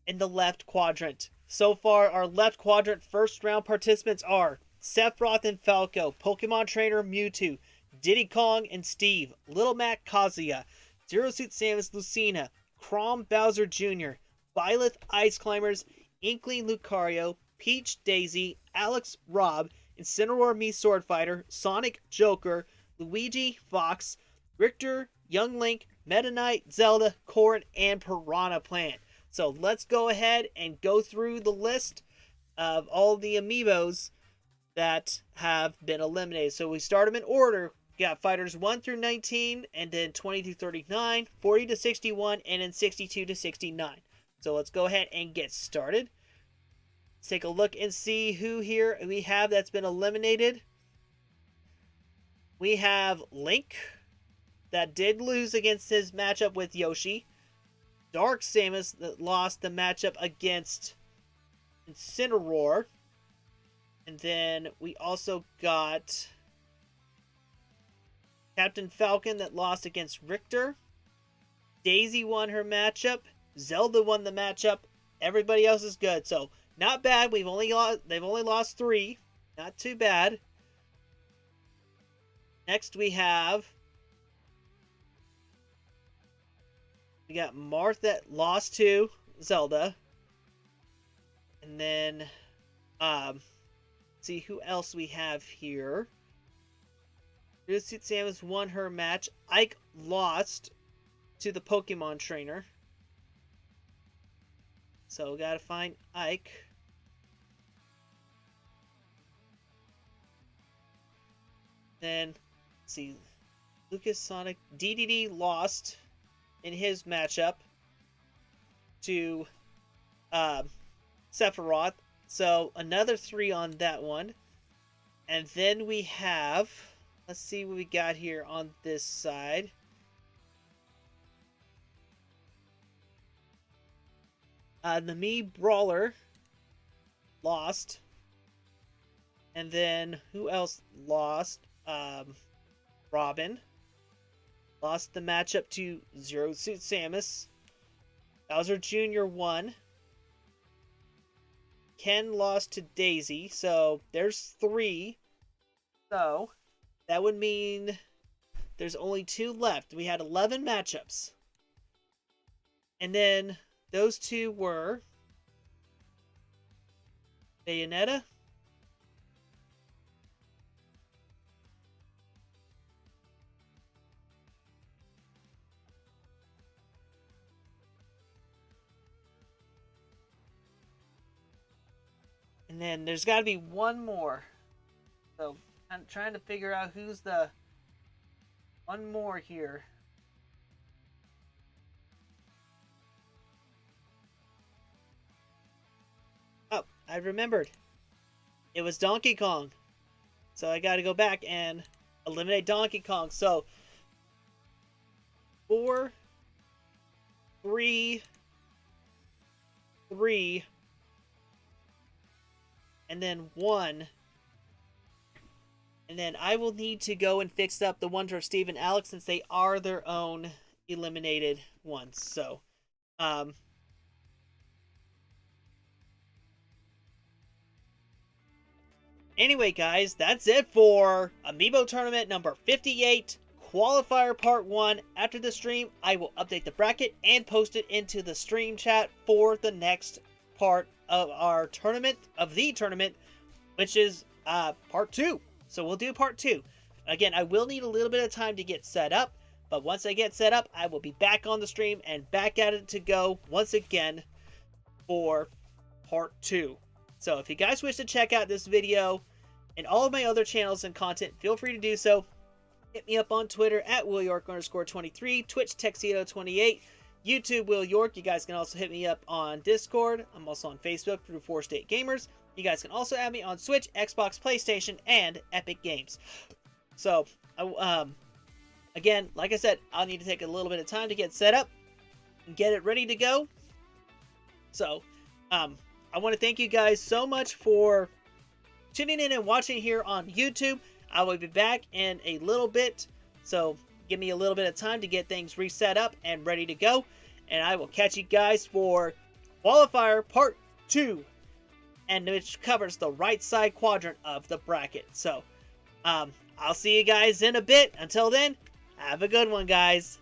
left quadrant. So far, our left quadrant first round participants are Sephiroth and Falco, Pokemon Trainer Mewtwo, Diddy Kong and Steve, Little Mac Kazuya, Zero Suit Samus Lucina, Chrom Bowser Jr., Violet Ice Climbers, Inkling Lucario, Peach Daisy, Alex Rob, Incineroar Mii Sword Fighter, Sonic Joker, Luigi Fox, Richter, Young Link, Meta Knight, Zelda, Corrin, and Piranha Plant. So let's go ahead and go through the list of all the amiibos that have been eliminated. So we start them in order. We got fighters 1 through 19, and then 20 through 39, 40 to 61, and then 62 to 69. So let's go ahead and get started. Let's take a look and see who here we have that's been eliminated. We have Link, that did lose against his matchup with Yoshi. Dark Samus that lost the matchup against Incineroar. And then we also got Captain Falcon that lost against Richter. Daisy won her matchup. Zelda won the matchup. Everybody else is good. So not bad. They've only lost 3. Not too bad. Next we got Marth that lost to Zelda. And then see who else we have here. Suit Samus won her match. Ike lost to the Pokemon Trainer. So we gotta find Ike. Then let's see, Lucas Sonic DDD lost in his matchup to Sephiroth. So another 3 on that one. And then we have, let's see what we got here on this side. The Mii Brawler lost. And then who else lost? Robin lost the matchup to Zero Suit Samus. Bowser Jr. won. Ken lost to Daisy. So there's 3. So that would mean there's only 2 left. We had 11 matchups. And then those 2 were Bayonetta and then there's got to be one more. So I'm trying to figure out who's the one more here. Oh, I remembered. It was Donkey Kong. So I got to go back and eliminate Donkey Kong. So 4, 3, 3, and then 1. And then I will need to go and fix up the ones for Steve and Alex since they are their own eliminated ones. So, anyway, guys, that's it for Amiibo Tournament number 58, Qualifier Part 1. After the stream, I will update the bracket and post it into the stream chat for the next part of our tournament, which is Part 2. So we'll do Part 2. Again, I will need a little bit of time to get set up, but once I get set up, I will be back on the stream and back at it to go once again for Part 2. So if you guys wish to check out this video and all of my other channels and content, feel free to do so. Hit me up on Twitter at WillYork_23, Twitch Tuxedo28, YouTube Will York. You guys can also hit me up on Discord. I'm also on Facebook through 4 State Gamers. You guys can also add me on Switch, Xbox, PlayStation, and Epic Games. So, again, like I said, I'll need to take a little bit of time to get set up and get it ready to go. So, I want to thank you guys so much for tuning in and watching here on YouTube. I will be back in a little bit, so give me a little bit of time to get things reset up and ready to go. And I will catch you guys for Qualifier Part 2, and which covers the right side quadrant of the bracket. So, I'll see you guys in a bit. Until then, have a good one, guys.